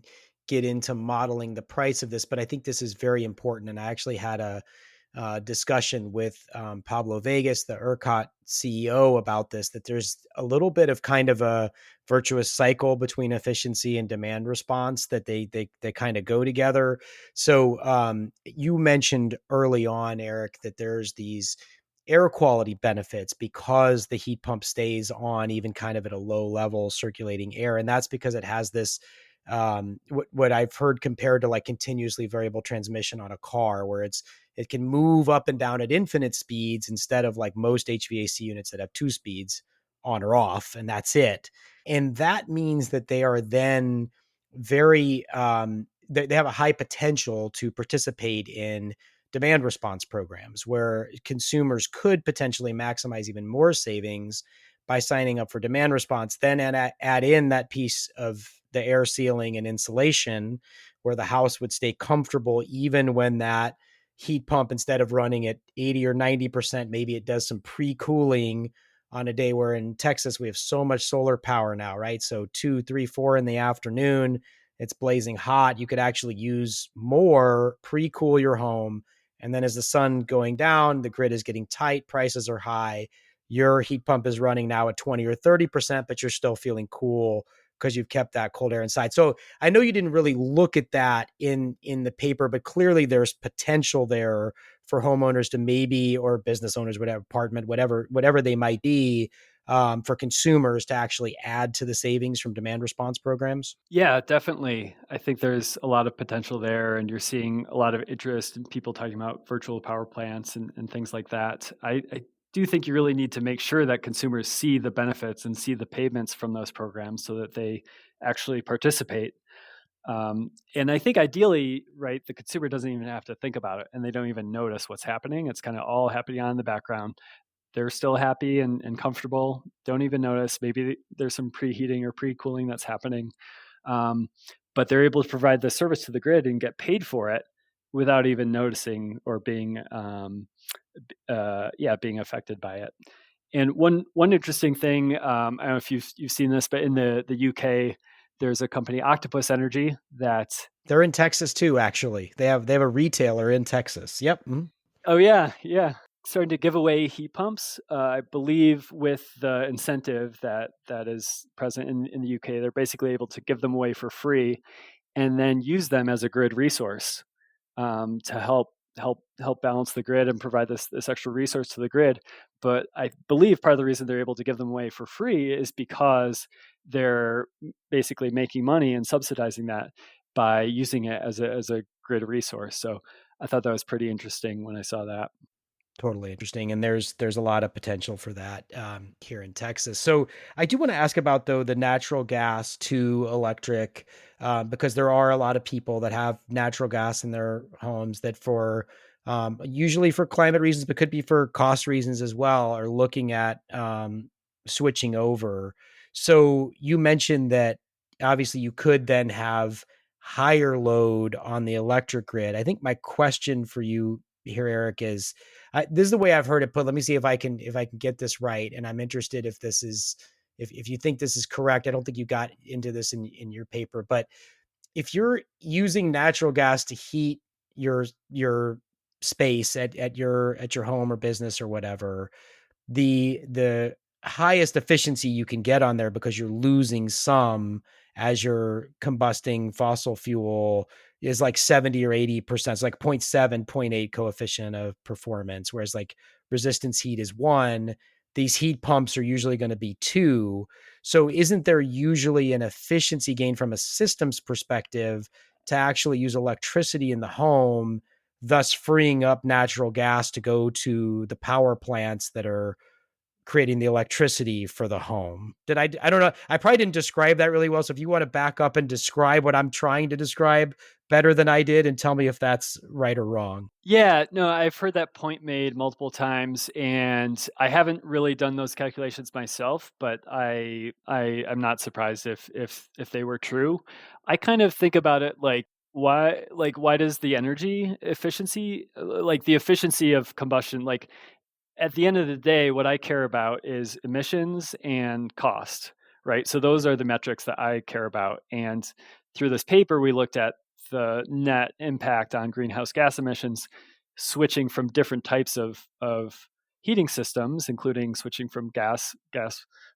get into modeling the price of this, but I think this is very important. And I actually had a discussion with Pablo Vegas, the ERCOT CEO, about this, that there's a little bit of kind of a virtuous cycle between efficiency and demand response, that they kind of go together. So you mentioned early on, Eric, that there's these air quality benefits because the heat pump stays on even kind of at a low level circulating air. And that's because it has this what I've heard compared to like continuously variable transmission on a car, where it can move up and down at infinite speeds instead of like most HVAC units that have 2 speeds, on or off, and that's it. And that means that they are then very they have a high potential to participate in demand response programs where consumers could potentially maximize even more savings by signing up for demand response, then add in that piece of the air sealing and insulation where the house would stay comfortable even when that heat pump, instead of running at 80 or 90%, maybe it does some pre-cooling on a day where in Texas we have so much solar power now, right? So 2, 3, 4 in the afternoon, it's blazing hot. You could actually use more, pre-cool your home. And then as the sun going down, the grid is getting tight, prices are high. Your heat pump is running now at 20 or 30%, but you're still feeling cool because you've kept that cold air inside. So I know you didn't really look at that in the paper, but clearly there's potential there for homeowners to maybe, or business owners, whatever, apartment, whatever they might be, for consumers to actually add to the savings from demand response programs. Yeah, definitely. I think there's a lot of potential there, and you're seeing a lot of interest in people talking about virtual power plants and things like that. I do think you really need to make sure that consumers see the benefits and see the payments from those programs so that they actually participate. And I think ideally, right, the consumer doesn't even have to think about it and they don't even notice what's happening. It's kind of all happening on in the background. They're still happy and comfortable, don't even notice. Maybe there's some preheating or pre-cooling that's happening. Um, but they're able to provide the service to the grid and get paid for it without even noticing or being being affected by it. And one interesting thing, I don't know if you've seen this, but in the UK, there's a company, Octopus Energy, that They're in Texas too, actually. They have a retailer in Texas. Yep. Mm-hmm. oh yeah, starting to give away heat pumps. I believe with the incentive that is present in the UK, they're basically able to give them away for free and then use them as a grid resource, to help balance the grid and provide this extra resource to the grid. But I believe part of the reason they're able to give them away for free is because they're basically making money and subsidizing that by using it as a grid resource. So I thought that was pretty interesting when I saw that. Totally interesting, and there's a lot of potential for that here in Texas. So I do want to ask about, though, the natural gas to electric, because there are a lot of people that have natural gas in their homes that, for usually for climate reasons, but could be for cost reasons as well, are looking at switching over. So you mentioned that obviously you could then have higher load on the electric grid. I think my question for you here, Eric, is, this is the way I've heard it put. Let me see if I can get this right. And I'm interested if this is, if you think this is correct. I don't think you got into this in your paper, but if you're using natural gas to heat your space at your home or business or whatever, the highest efficiency you can get on there, because you're losing some as you're combusting fossil fuel, is like 70 or 80%. It's like 0.7, 0.8 coefficient of performance. Whereas like resistance heat is 1. These heat pumps are usually going to be 2. So isn't there usually an efficiency gain from a systems perspective to actually use electricity in the home, thus freeing up natural gas to go to the power plants that are creating the electricity for the home? I don't know. I probably didn't describe that really well. So if you want to back up and describe what I'm trying to describe better than I did, and tell me if that's right or wrong. Yeah, no, I've heard that point made multiple times, and I haven't really done those calculations myself, but I'm not surprised if they were true. I kind of think about it like why does the energy efficiency, like the efficiency of combustion, like at the end of the day, what I care about is emissions and cost, right? So those are the metrics that I care about. And through this paper, we looked at the net impact on greenhouse gas emissions, switching from different types of heating systems, including switching from gas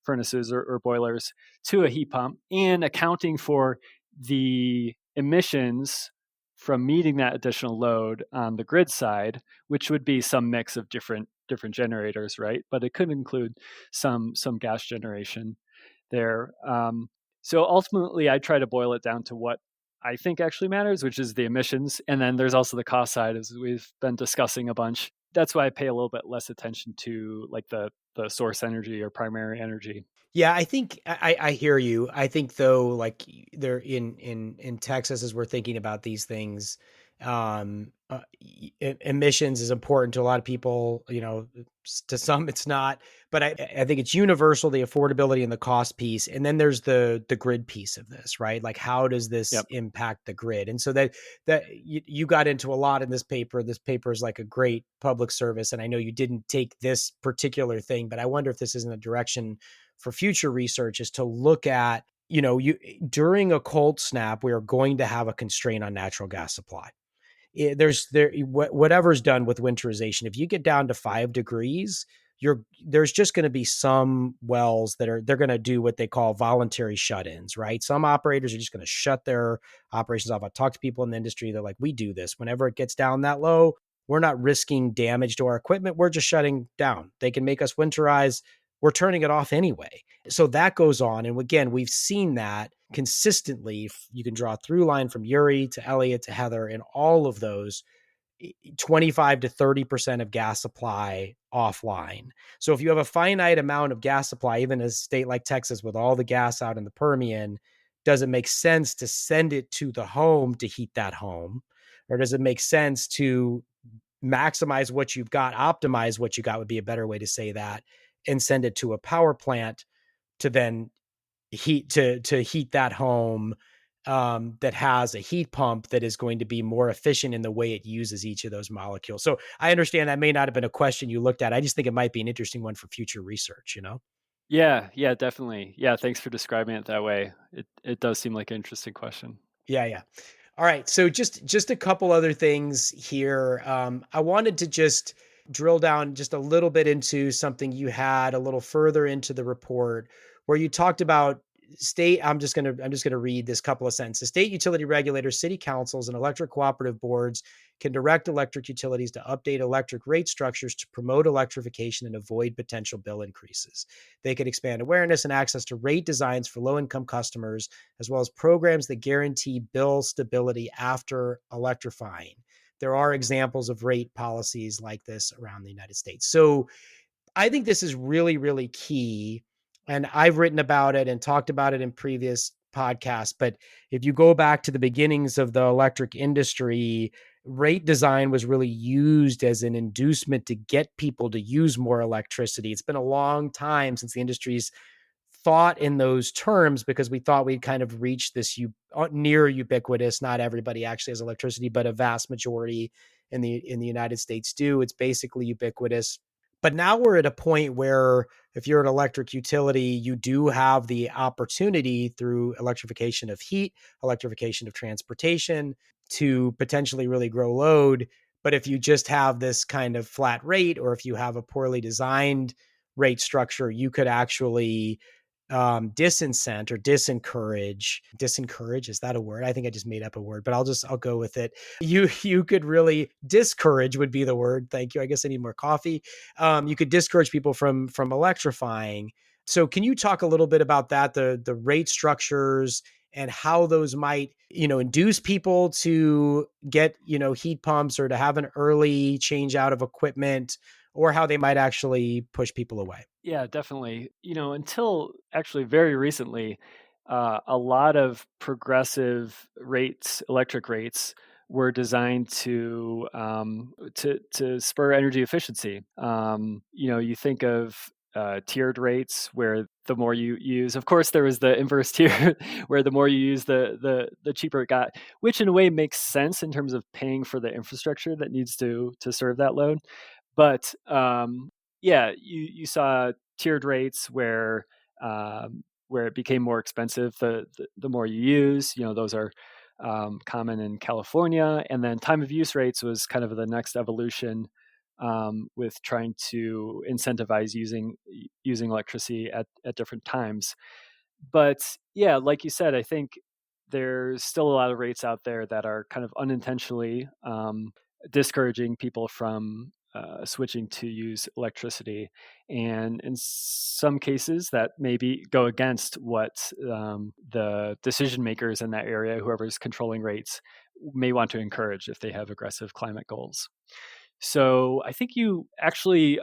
furnaces or boilers to a heat pump, and accounting for the emissions from meeting that additional load on the grid side, which would be some mix of different generators, right? But it could include some gas generation there. So ultimately, I try to boil it down to what I think actually matters, which is the emissions, and then there's also the cost side, as we've been discussing a bunch. That's why I pay a little bit less attention to like the source energy or primary energy. Yeah, I think I hear you. I think, though, like, there in Texas, as we're thinking about these things, Emissions is important to a lot of people. To some it's not, but I think it's universal, the affordability and the cost piece. And then there's the grid piece of this, right? Like, how does this Yep. impact the grid? And so that you got into a lot in this paper. This paper is like a great public service. And I know you didn't take this particular thing, but I wonder if this isn't a direction for future research, is to look at, during a cold snap, we are going to have a constraint on natural gas supply. Whatever's done with winterization, if you get down to 5 degrees, there's just going to be some wells they're going to do what they call voluntary shut-ins, right? Some operators are just going to shut their operations off. I talk to people in the industry, they're like, we do this whenever it gets down that low. We're not risking damage to our equipment. We're just shutting down. They can make us winterize. We're turning it off anyway. So that goes on. And again, we've seen that consistently. You can draw a through line from Uri to Elliott to Heather, and all of those 25 to 30% of gas supply offline. So if you have a finite amount of gas supply, even a state like Texas with all the gas out in the Permian, does it make sense to send it to the home to heat that home? Or does it make sense to maximize what you've got, optimize what you got would be a better way to say that, and send it to a power plant to then heat that home, that has a heat pump that is going to be more efficient in the way it uses each of those molecules. So I understand that may not have been a question you looked at. I just think it might be an interesting one for future research, Yeah, definitely. Yeah, thanks for describing it that way. It does seem like an interesting question. Yeah. All right. So just a couple other things here. I wanted to just drill down just a little bit into something you had a little further into the report, where you talked about state. I'm just gonna read this couple of sentences. State utility regulators, city councils, and electric cooperative boards can direct electric utilities to update electric rate structures to promote electrification and avoid potential bill increases. They could expand awareness and access to rate designs for low-income customers, as well as programs that guarantee bill stability after electrifying. There are examples of rate policies like this around the United States. So I think this is really, really key. And I've written about it and talked about it in previous podcasts. But if you go back to the beginnings of the electric industry, rate design was really used as an inducement to get people to use more electricity. It's been a long time since the industry's thought in those terms, because we thought we'd kind of reached this near ubiquitous. Not everybody actually has electricity, but a vast majority in the United States do. It's basically ubiquitous. But now we're at a point where if you're an electric utility, you do have the opportunity through electrification of heat, electrification of transportation, to potentially really grow load. But if you just have this kind of flat rate, or if you have a poorly designed rate structure, you could actually disincent or disencourage, is that a word? I think I just made up a word, but I'll go with it. You could really discourage, would be the word. Thank you. I guess I need more coffee. You could discourage people from electrifying. So can you talk a little bit about that, the rate structures, and how those might, induce people to get, heat pumps, or to have an early change out of equipment, or how they might actually push people away? Yeah, definitely. Until actually very recently, a lot of progressive rates, electric rates, were designed to spur energy efficiency. You think of tiered rates, where the more you use, of course, there was the inverse tier, where the more you use, the cheaper it got, which in a way makes sense in terms of paying for the infrastructure that needs to serve that load. But yeah, you saw tiered rates where it became more expensive the more you use. Those are common in California, and then time of use rates was kind of the next evolution, with trying to incentivize using electricity at different times. But yeah, like you said, I think there's still a lot of rates out there that are kind of unintentionally discouraging people from switching to use electricity, and in some cases that maybe go against what the decision makers in that area, whoever's controlling rates, may want to encourage if they have aggressive climate goals. So I think you actually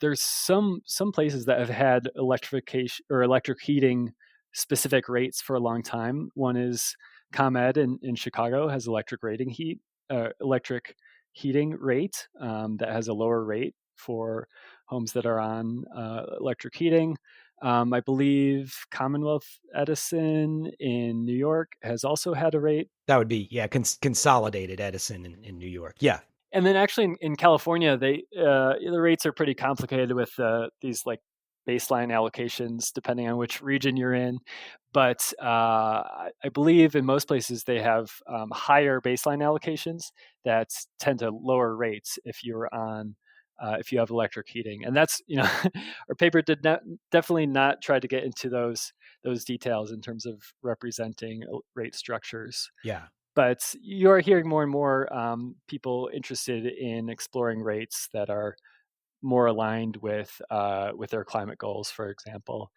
there's some places that have had electrification or electric heating specific rates for a long time. One is ComEd in Chicago has electric rating heat. electric heating rate that has a lower rate for homes that are on electric heating. I believe Commonwealth Edison in New York has also had a rate. That would be, Consolidated Edison in New York. Yeah. And then actually in California, the rates are pretty complicated with these like baseline allocations depending on which region you're in. But I believe in most places they have higher baseline allocations that tend to lower rates if you're on if you have electric heating. And that's our paper did not definitely not try to get into those details in terms of representing rate structures. Yeah. But you are hearing more and more people interested in exploring rates that are more aligned with their climate goals, for example.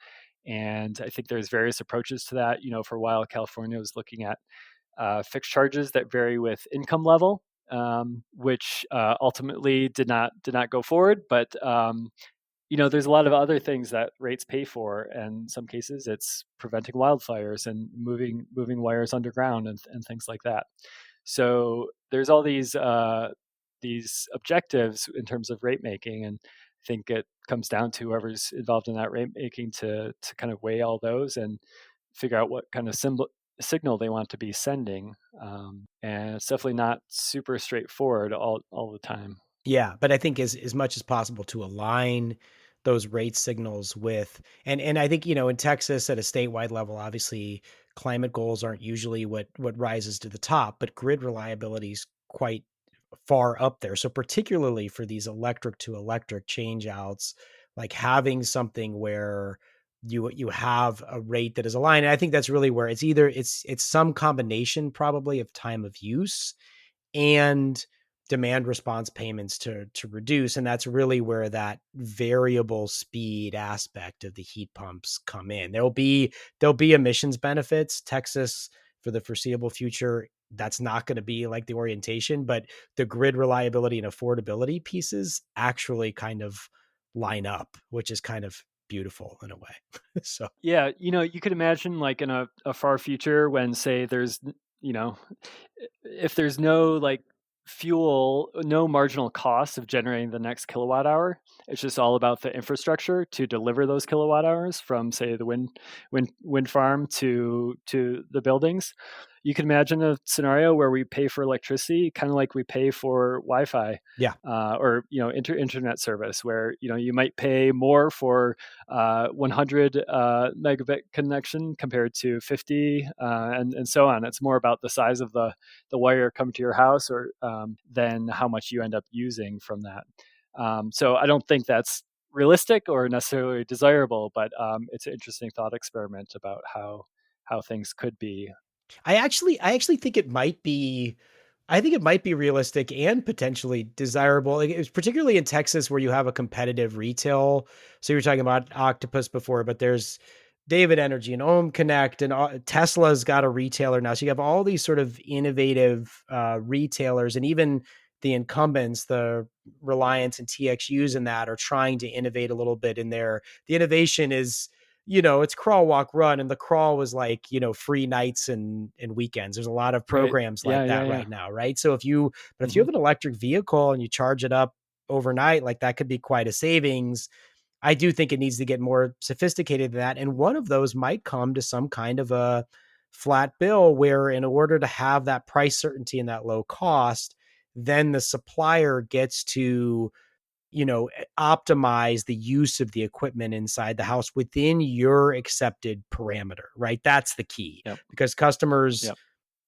And I think there's various approaches to that. For a while, California was looking at fixed charges that vary with income level, which ultimately did not go forward. But there's a lot of other things that rates pay for, and in some cases it's preventing wildfires and moving wires underground and things like that. So there's all these objectives in terms of rate making, and I think it comes down to whoever's involved in that rate making to kind of weigh all those and figure out what kind of signal they want to be sending. And it's definitely not super straightforward all the time. Yeah, but I think as much as possible to align those rate signals with, and I think, in Texas at a statewide level, obviously climate goals aren't usually what rises to the top, but grid reliability is quite far up there. So particularly for these electric to electric change outs, like having something where you have a rate that is aligned. And I think that's really where it's some combination probably of time of use and demand response payments to reduce. And that's really where that variable speed aspect of the heat pumps come in. There'll be emissions benefits. Texas, for the foreseeable future, that's not going to be like the orientation, but the grid reliability and affordability pieces actually kind of line up, which is kind of beautiful in a way. So yeah, you could imagine like in a far future when, say, there's if there's no like fuel, no marginal cost of generating the next kilowatt hour. It's just all about the infrastructure to deliver those kilowatt hours from, say, the wind farm to the buildings. You can imagine a scenario where we pay for electricity kind of like we pay for Wi-Fi, yeah, or internet service, where you might pay more for 100 megabit connection compared to 50, and so on. It's more about the size of the wire coming to your house, or than how much you end up using from that. So I don't think that's realistic or necessarily desirable, but it's an interesting thought experiment about how things could be. I actually think it might be. I think it might be realistic and potentially desirable. It was particularly in Texas where you have a competitive retail. So you were talking about Octopus before, but there's David Energy and Ohm Connect, and Tesla's got a retailer now. So you have all these sort of innovative retailers, and even the incumbents, the Reliance and TXUs in that, are trying to innovate a little bit in there. The innovation is, it's crawl, walk, run. And the crawl was like, free nights and weekends. There's a lot of programs like that right now. Right. So if you have an electric vehicle and you charge it up overnight, like that could be quite a savings. I do think it needs to get more sophisticated than that. And one of those might come to some kind of a flat bill where, in order to have that price certainty and that low cost, then the supplier gets to optimize the use of the equipment inside the house within your accepted parameter, right? That's the key. Yep. Because customers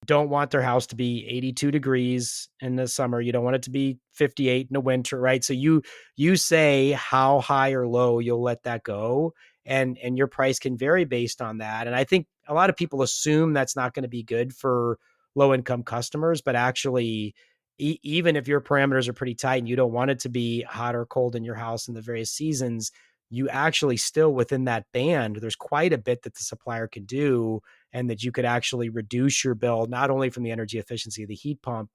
don't want their house to be 82 degrees in the summer. You don't want it to be 58 in the winter, right? So you say how high or low you'll let that go, and your price can vary based on that. And I think a lot of people assume that's not going to be good for low income customers, but actually, even if your parameters are pretty tight and you don't want it to be hot or cold in your house in the various seasons, you actually still, within that band, there's quite a bit that the supplier can do, and that you could actually reduce your bill, not only from the energy efficiency of the heat pump,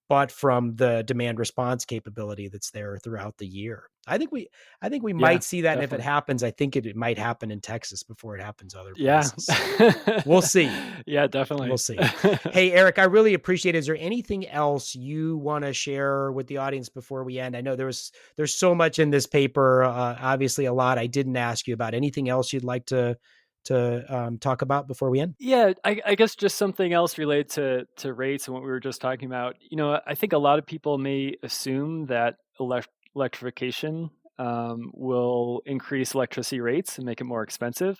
but from the demand response capability that's there throughout the year. I think we might see that. Definitely. And if it happens, I think it might happen in Texas before it happens other Yeah. places. We'll see. Yeah, definitely. We'll see. Hey, Eric, I really appreciate it. Is there anything else you want to share with the audience before we end? I know there's so much in this paper, obviously a lot I didn't ask you about. Anything else you'd like to talk about before we end? Yeah, I guess just something else related to rates and what we were just talking about. I think a lot of people may assume that electrification will increase electricity rates and make it more expensive,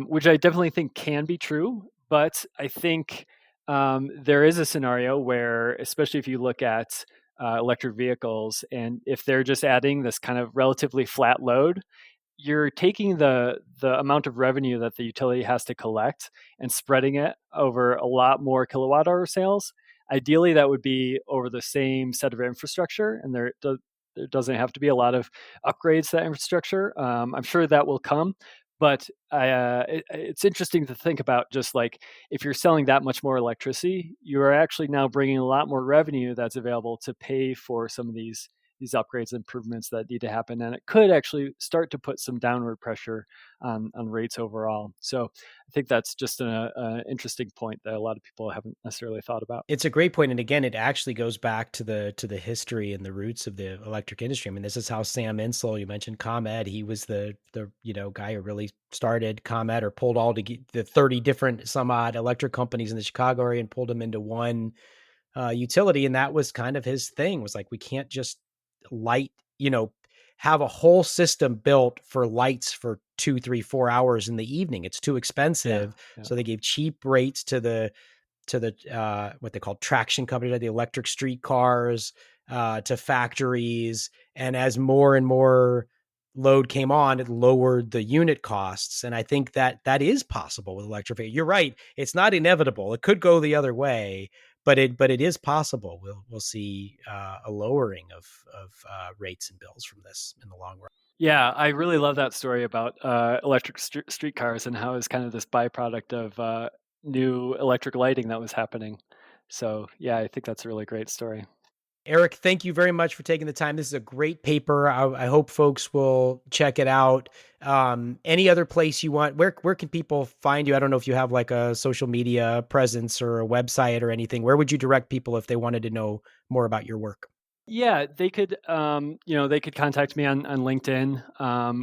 which I definitely think can be true. But I think there is a scenario where, especially if you look at electric vehicles, and if they're just adding this kind of relatively flat load, you're taking the amount of revenue that the utility has to collect and spreading it over a lot more kilowatt hour sales. Ideally, that would be over the same set of infrastructure, and there doesn't have to be a lot of upgrades to that infrastructure. I'm sure that will come, but it's interesting to think about, just like if you're selling that much more electricity, you are actually now bringing a lot more revenue that's available to pay for some of these upgrades and improvements that need to happen. And it could actually start to put some downward pressure on rates overall. So I think that's just an interesting point that a lot of people haven't necessarily thought about. It's a great point. And again, it actually goes back to the history and the roots of the electric industry. I mean, this is how Sam Insel, you mentioned ComEd, he was the guy who really started ComEd, or pulled all the 30 different some odd electric companies in the Chicago area and pulled them into one utility. And that was kind of his thing, was like, we can't just have a whole system built for lights for 2, 3, 4 hours in the evening. It's too expensive. Yeah. So they gave cheap rates to the what they call traction companies, the electric street cars, to factories. And as more and more load came on, it lowered the unit costs. And I think that is possible with electrification. You're right. It's not inevitable. It could go the other way, but it is possible. We'll see a lowering of rates and bills from this in the long run. Yeah, I really love that story about electric streetcars and how it's kind of this byproduct of new electric lighting that was happening. So yeah, I think that's a really great story. Eric, thank you very much for taking the time. This is a great paper. I hope folks will check it out. Any other place you want, where can people find you? I don't know if you have like a social media presence or a website or anything. Where would you direct people if they wanted to know more about your work? Yeah, they could, they could contact me on LinkedIn,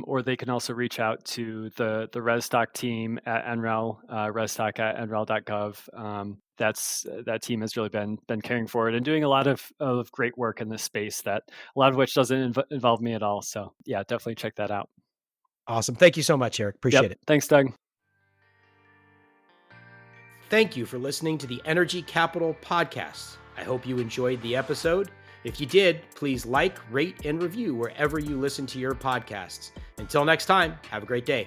or they can also reach out to the ResTalk team at NREL, restalk@nrel.gov. That team has really been carrying forward and doing a lot of great work in this space, that a lot of which doesn't involve me at all. So yeah, definitely check that out. Awesome. Thank you so much, Eric. Appreciate it. Thanks, Doug. Thank you for listening to the Energy Capital Podcast. I hope you enjoyed the episode. If you did, please like, rate, and review wherever you listen to your podcasts. Until next time, have a great day.